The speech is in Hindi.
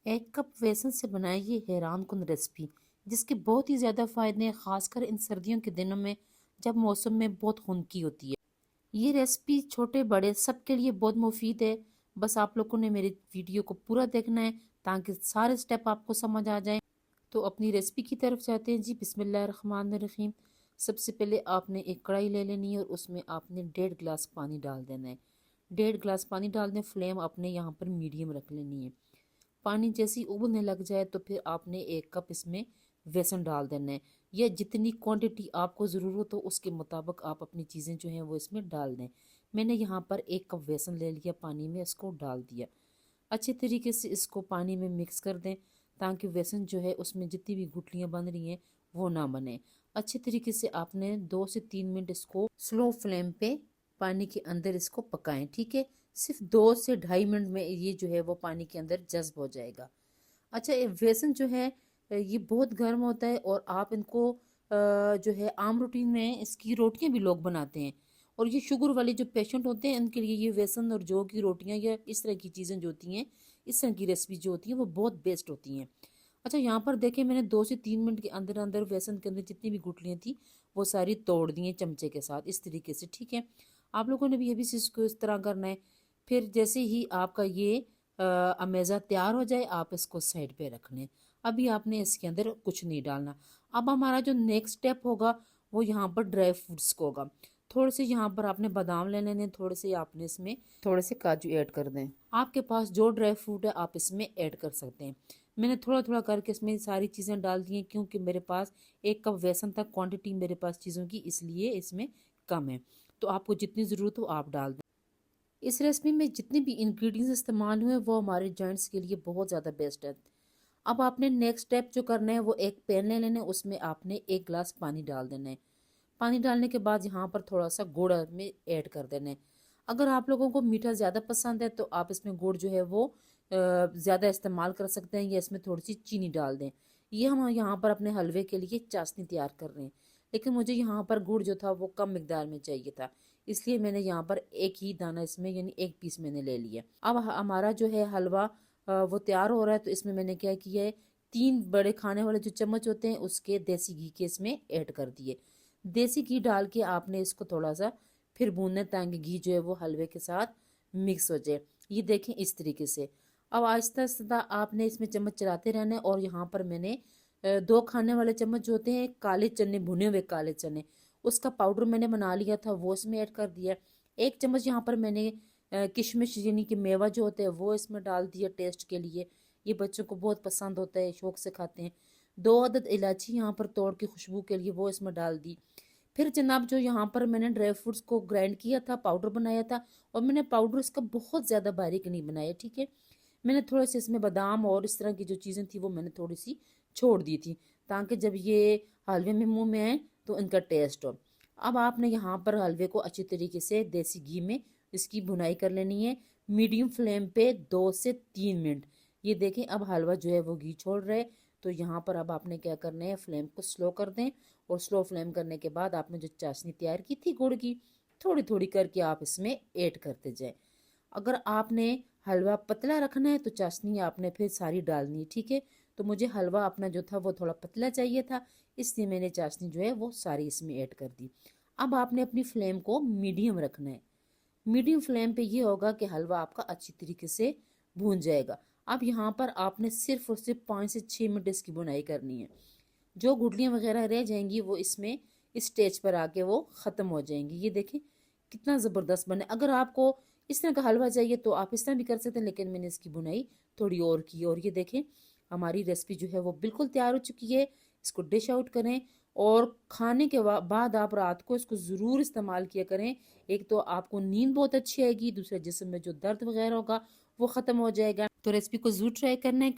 एक कप बेसन से बनाई ये हैरान कुन रेसिपी जिसके बहुत ही ज़्यादा फ़ायदे हैं, ख़ासकर इन सर्दियों के दिनों में जब मौसम में बहुत खुनकी होती है। ये रेसिपी छोटे बड़े सबके लिए बहुत मुफीद है। बस आप लोगों ने मेरे वीडियो को पूरा देखना है ताकि सारे स्टेप आपको समझ आ जाएं। तो अपनी रेसिपी की तरफ जाते हैं जी। बिस्मिल्लाहिर्रहमानिर्रहीम। सबसे पहले आपने एक कढ़ाई ले लेनी है और उसमें आपने 1.5 गिलास पानी डाल देना है। 1.5 गिलास पानी डाल दें। फ्लेम अपने यहाँ पर मीडियम रख लेनी है। पानी जैसे ही उबलने लग जाए तो फिर आपने 1 कप इसमें बेसन डाल देना है। या जितनी क्वांटिटी आपको ज़रूरत हो उसके मुताबिक आप अपनी चीज़ें जो हैं वो इसमें डाल दें। मैंने यहाँ पर 1 कप बेसन ले लिया, पानी में इसको डाल दिया। अच्छे तरीके से इसको पानी में मिक्स कर दें ताकि बेसन जो है उसमें जितनी भी गुठलियाँ बन रही हैं वो ना बने। अच्छे तरीके से आपने 2 से 3 मिनट इसको स्लो फ्लेम पे पानी के अंदर इसको पकाएं। ठीक है, सिर्फ 2 से ढाई मिनट में ये जो है वो पानी के अंदर जज्ब हो जाएगा। अच्छा, ये बेसन जो है ये बहुत गर्म होता है और आप इनको जो है आम रूटीन में इसकी रोटियां भी लोग बनाते हैं। और ये शुगर वाले जो पेशेंट होते हैं उनके लिए ये बेसन और जौ की रोटियां या इस तरह की चीज़ें जो होती हैं, इस तरह की रेसिपी जो होती हैं वो बहुत बेस्ट होती हैं। अच्छा, यहाँ पर देखें मैंने 2 से 3 मिनट के अंदर अंदर बेसन के अंदर जितनी भी गुठलियाँ थी वो सारी तोड़ दी हैं चमचे के साथ, इस तरीके से। ठीक है, आप लोगों ने भी ये भी चीज़ को इस तरह करना है। फिर जैसे ही आपका ये अमेज़ा तैयार हो जाए आप इसको साइड पे रख लें। अभी आपने इसके अंदर कुछ नहीं डालना। अब हमारा जो नेक्स्ट स्टेप होगा वो यहाँ पर ड्राई फ्रूट्स को होगा। थोड़े से यहाँ पर आपने बादाम ले लेने, थोड़े से आपने इसमें थोड़े से काजू ऐड कर दें। आपके पास जो ड्राई फ्रूट है आप इसमें ऐड कर सकते हैं। मैंने थोड़ा थोड़ा करके इसमें सारी चीज़ें डाल दी हैं क्योंकि मेरे पास 1 कप बेसन तक क्वांटिटी मेरे पास चीज़ों की, इसलिए इसमें कम है। तो आपको जितनी ज़रूरत हो आप डाल दें। इस रेसिपी में जितने भी इंग्रेडिएंट्स इस्तेमाल हुए वो हमारे जॉइंट्स के लिए बहुत ज़्यादा बेस्ट है। अब आपने नेक्स्ट स्टेप जो करना है वो एक पैन ले लेना है, उसमें आपने 1 गिलास पानी डाल देना है। पानी डालने के बाद यहाँ पर थोड़ा सा गुड़ में ऐड कर देना है। अगर आप लोगों को मीठा ज़्यादा पसंद है तो आप इसमें गुड़ जो है वो ज़्यादा इस्तेमाल कर सकते हैं या इसमें थोड़ी सी चीनी डाल दें। ये हम यहाँ पर अपने हलवे के लिए चाशनी तैयार कर रहे हैं, लेकिन मुझे यहाँ पर गुड़ जो था वो कम मिकदार में चाहिए था, इसलिए मैंने यहाँ पर एक ही दाना इसमें यानी 1 पीस मैंने ले लिया। अब हमारा जो है हलवा वो तैयार हो रहा है। तो इसमें मैंने क्या किया है, 3 बड़े खाने वाले जो चम्मच होते हैं उसके देसी घी के इसमें ऐड कर दिए। देसी घी डाल के आपने इसको थोड़ा सा फिर भूनना ताकि घी जो है वो हलवे के साथ मिक्स हो जाए। ये देखें इस तरीके से। अब आहिस्ता आहिस्ता आपने इसमें चम्मच चलाते रहना है। और यहाँ पर मैंने 2 खाने वाले चम्मच जो होते हैं काले चने, भुने हुए काले चने, उसका पाउडर मैंने बना लिया था वो इसमें ऐड कर दिया। 1 चम्मच यहाँ पर मैंने किशमिश यानी कि मेवा जो होता है वो इसमें डाल दिया टेस्ट के लिए। ये बच्चों को बहुत पसंद होता है, शौक से खाते हैं। 2 अदद इलायची यहाँ पर तोड़ के खुशबू के लिए वो इसमें डाल दी। फिर जनाब जो यहाँ पर मैंने ड्राई फ्रूट्स को ग्राइंड किया था, पाउडर बनाया था, और मैंने पाउडर इसका बहुत ज़्यादा बारीक नहीं बनाया। ठीक है, मैंने थोड़े से इसमें बादाम और इस तरह की जो चीज़ें थी वो मैंने थोड़ी सी छोड़ दी थी ताकि जब ये हलवे में मुंह में आए तो इनका टेस्ट हो। अब आपने यहाँ पर हलवे को अच्छी तरीके से देसी घी में इसकी भुनाई कर लेनी है, मीडियम फ्लेम पे 2 से 3 मिनट। ये देखें अब हलवा जो है वो घी छोड़ रहा है। तो यहाँ पर अब आपने क्या करना है, फ्लेम को स्लो कर दें। और स्लो फ्लेम करने के बाद आपने जो चाशनी तैयार की थी गुड़ की, थोड़ी थोड़ी करके आप इसमें ऐड करते जाएं। अगर आपने हलवा पतला रखना है तो चाशनी आपने फिर सारी डालनी है। ठीक है, तो मुझे हलवा अपना जो था वो थोड़ा पतला चाहिए था, इसलिए मैंने चाशनी जो है वो सारी इसमें ऐड कर दी। अब आपने अपनी फ्लेम को मीडियम रखना है। मीडियम फ्लेम पे ये होगा कि हलवा आपका अच्छी तरीके से भून जाएगा। अब यहाँ पर आपने सिर्फ और सिर्फ 5 से 6 मिनट इसकी बुनाई करनी है। जो गुठलियाँ वगैरह रह जाएंगी वो इसमें इस स्टेज पर आके वो ख़त्म हो जाएंगी। ये देखें कितना ज़बरदस्त बने। अगर आपको इस तरह का हलवा चाहिए तो आप इस तरह भी कर सकते हैं, लेकिन मैंने इसकी बुनाई थोड़ी और की। और ये देखें हमारी रेसिपी जो है वो बिल्कुल तैयार हो चुकी है। इसको डिश आउट करें और खाने के बाद आप रात को इसको ज़रूर इस्तेमाल किया करें। एक तो आपको नींद बहुत अच्छी आएगी, दूसरा जिस्म में जो दर्द वगैरह होगा वो ख़त्म हो जाएगा। तो रेसिपी को ज़रूर ट्राई करना है।